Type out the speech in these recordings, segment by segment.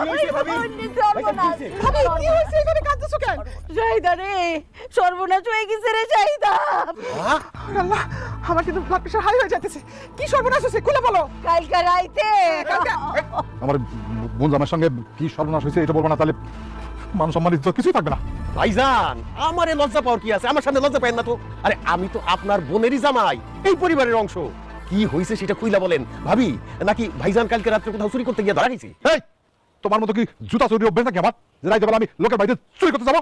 কি হইছে এখানে কাঁদতেছো কেন? শাহিদা রে, সর্বনাশ হয়ে গেছে রে শাহিদা। আল্লাহ, আমার কিন্তু ব্লাড প্রেশার হাই হয়ে যাচ্ছে। কি সর্বনাশ হইছে খুলে বলো। কালকে রাইতে আমার বোন জামার সঙ্গে কি সর্বনাশ হয়েছে এটা বলবো না, তাহলে মান সম্মান ইজ্জত কিছুই থাকবে না। ভাইজান, আমারে লজ্জা পাওয়ার কি আছে? আমার সামনে লজ্জা পায় না তো। আরে আমি তো আপনার বোনেরই জামাই, এই পরিবারের অংশ। কি হয়েছে সেটা কইলা বলেন। ভাবি নাকি ভাইজান কালকে রাত্রে কোথাও চুরি করতে গিয়ে ধরা গেছি? এই তোমার মতো কি জুতা চুরি অভ্যেস নাকি আমার, যে রাইতে বেলা আমি লোকের বাড়িতে চুরি করতে যাবো?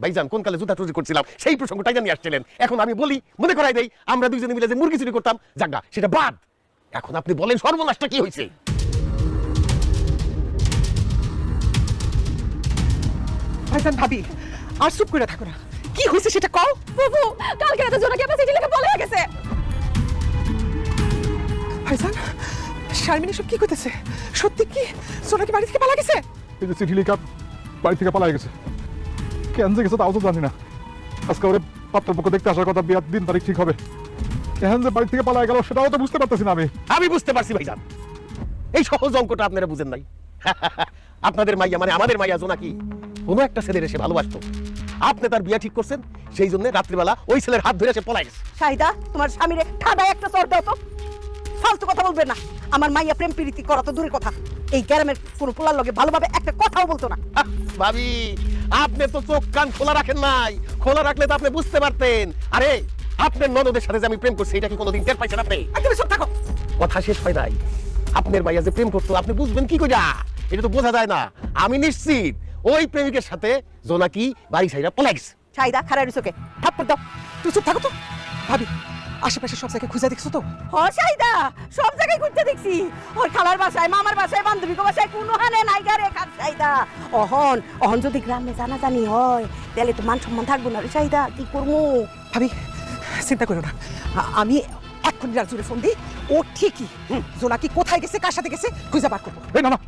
ভাইজান কোন কালে জুতা চুরি করছিলাম সেই প্রসঙ্গটাই নিয়ে আসছিলেন। এখন আমি বলি, মনে করাই দেই, আমরা দুইজনে মিলে যে মুরগি চুরি করতাম, জাগা সেটা বাদ। এখন আপনি বলেন সর্বনাশটা কি হয়েছে? ভাইজান ভাবি, আর চুপ করে থাকো না। কি হয়েছে সেটা কও। ফুফু, কালকে রাতে জোনাকি আপনার চিঠি লিখে পলায় গেছে। ভাইজান, শারমিন সব কি কইতেছে? সত্যি কি জোনাকি বাড়ি থেকে পালা গেছে? এই যে চিঠি লিখা বাড়ি থেকে পালাই গেছে, কেন যে গেছে তাও তো জানি না। আজকে ওরে পাত্রপক্ষ দেখতে আসার কথা, বিয়ার দিন তারিখ ঠিক হবে। কেন যে বাড়ি থেকে পালাই গেল সেটাও তো বুঝতে পারতেছি না আমি। আমি বুঝতে পারছি ভাইজান, এই সহজ অঙ্কটা আপনারা বুঝেন নাই। আপনাদের মাইয়া মানে আমাদের মাইয়া জোনাকি কোনো একটা ছেলের এসে ভালোবাসতো, আপনি তার বিয়া ঠিক করছেন, সেই জন্য রাত্রিবেলা ওই ছেলের হাত ধরে সে পলাই গেছে। শাহিদা, তোমার স্বামীরে ঠাডায় একটা চড় দাও তো। ফালতু কথা বলবে না। আমার মাইয়া প্রেম প্রীতি করা তো দূরের কথা, এই গ্রামের কোনো পোলার লগে ভালোভাবে একটা কথাও বলতো না। ভাবি, আপনি তো চোখ কান খোলা রাখেন নাই। খোলা রাখলে তো আপনি বুঝতে পারতেন। আরে আপনার ননদের সাথে যে আমি প্রেম করছি, এটা কি কোনোদিন টের পাইছেন আপনি? তুমি চুপ থাকো। কথা শেষ হয় নাই। আপনার ভাইয়া যে প্রেম করতো, আপনি বুঝবেন কি কইরা? এটা তো বোঝা যায় না। আমি নিশ্চিত ওই প্রেমিকের সাথে জোনাকি বাড়ি ছাইরা পলাই গেছে। শাহিদা, খারাপ চোখে থাপ্পড় দাও। তুই চুপ থাকো তো। ভাবি, আশেপাশে সব জায়গায় খুঁজে দেখছো তো? হ শাহিদা, সব জায়গায় ঘুরতে দেখছি। ওর খালার বাসায়, মামার বাসায়, বান্ধবীর বাসায়, কোনো হানে নাই গারে কাজ। শাহিদা, অহন অহন যদি গ্রামে জানাজানি হয়, তাহলে তো মান সম্মান থাকবো না রে শাহিদা। কি করবো? ভাবি, চিন্তা করো না। আমি এক্ষুনি রাজুরে ফোন দিই। ও ঠিকই জোনাকি কোথায় গেছে, কার সাথে গেছে খুঁজে বার করবো। এই না না,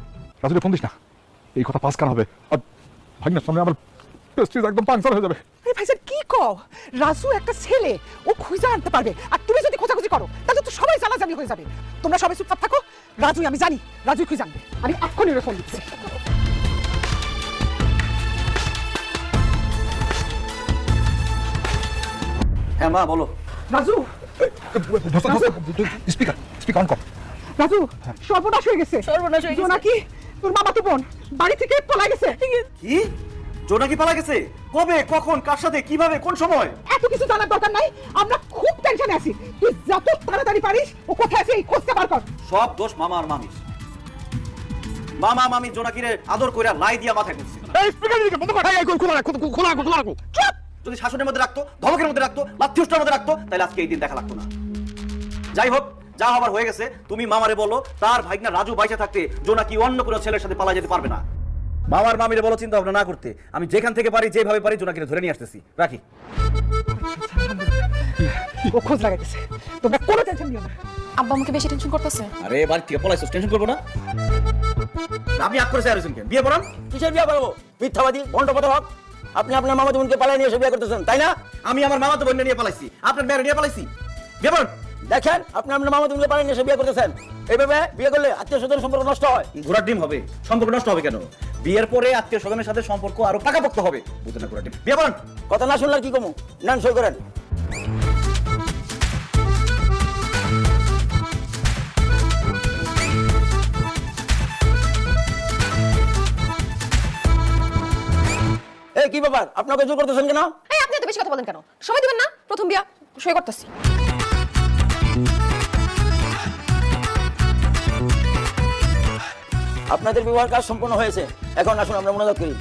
রাজুরে ফোন দিস না, এই কথা পাস কান হবে। আর ভাগ্নের সামনে আমার প্রেস্টিজ একদম পাংচার হয়ে যাবে। এই ভাইজান কি কও? রাজু একটা ছেলে, ও খুঁজে আনতে পারবে। আর তুমি যদি খোঁজাখুঁজি করো তাহলে তো সবাই জানাজানি হয়ে যাবে। তোমরা সবাই চুপচাপ থাকো। রাজুই আমি জানি, রাজুই খুঁজে আনবে। আমি এক্ষুনি ওরে ফোন দিচ্ছি। হ্যাঁ মা বলো। রাজু, স্পিকার স্পিকার অন কর। রাজু, সর্বনাশ হয়ে গেছে। সর্বনাশ হয়ে গেছে। জোনাকি তোর মামাতো বোন বাড়ি থেকে পলাই গেছে। কি? জোনাকি পালা গেছে? কবে, কখন, কার সাথে, কিভাবে, কোন সময়? এত কিছু জানার দরকার নাই। আমরা খুব টেনশনে আছি। তুই যত তাড়াতাড়ি পারিস ও কোথায় আছে এই খোঁজটা বার কর। সব দোষ মামা আর মামির। মামা মামি জোনাকিরে আদর কইরা লাই দিয়া মাথায় তুলছে। এই স্পিকার দিকে বন্ধ কর। এই খোলা রাখো, খোলা রাখো, খোলা রাখো। চুপ! যদি শাসনের মধ্যে রাখতো, ধমকের মধ্যে রাখতো, লাথিউষ্টার মধ্যে রাখতো, তাহলে আজকে এই দিন দেখা লাগতো না। যাই হোক, যা হবার হয়ে গেছে। তুমি মামারে বলো তার ভাইগনা রাজু বাইচা থাকতে জোনাকি অন্য কোনো ছেলের সাথে পালা যেতে পারবে না। মামার মামিরে বলো চিন্তা ভাবনা না করতে। আমি যেখান থেকে পারি, যেভাবে পারি জোনাকিরে ধরে নিয়ে আসতেছি। রাখি। ও খোঁজ লাগাইতেছে। তোমরা কোনো টেনশন নিও না। আব্বা আমাকে বেশি টেনশন করতেছে। আরে বাড়ি থেকে পলাইছস, টেনশন করবো না। আপনি আগ করেছে আরেকজন কেন? বিয়ে পড়ান। কিসের বিয়ে করবো? মিথ্যাবাদী ভণ্ড হক। আপনি আপনার মামাতো বোনকে পালাই নিয়ে এসে বিয়ে করতেছেন, তাই না? আমি আমার মামাতো বোন নিয়ে পালাইছি, আপনার মেয়ের নিয়ে পালাইছি। বিয়ে পড়ান। দেখেন, আপনি আপনার মামাতো বোনকে পালাই নিয়ে এসে বিয়ে করতেছেন। এইভাবে বিয়ে করলে আত্মীয় স্বজনের সম্পর্ক নষ্ট হয়। ঘোড়ার ডিম হবে, সম্পর্ক নষ্ট হবে কেন? বিয়ের পরে আত্মীয় স্বজনের সাথে সম্পর্ক আরো পাকাপোক্ত হবে। বুঝলেন না ঘোড়ার ডিম? বিয়ে পড়ান। কথা না শুনলে কি কমু? নেন সই করেন। এই কি ব্যাপার, আপনাকে জোর করতেছেন কেন? এই আপনি এত বেশি কথা বলেন কেন? সময় দিবেন না? প্রথম বিয়া, সই করতেছি। আপনাদের বিবাহের কাজ সম্পন্ন হয়েছে। এখন আসুন আমরা মনোযোগ করি।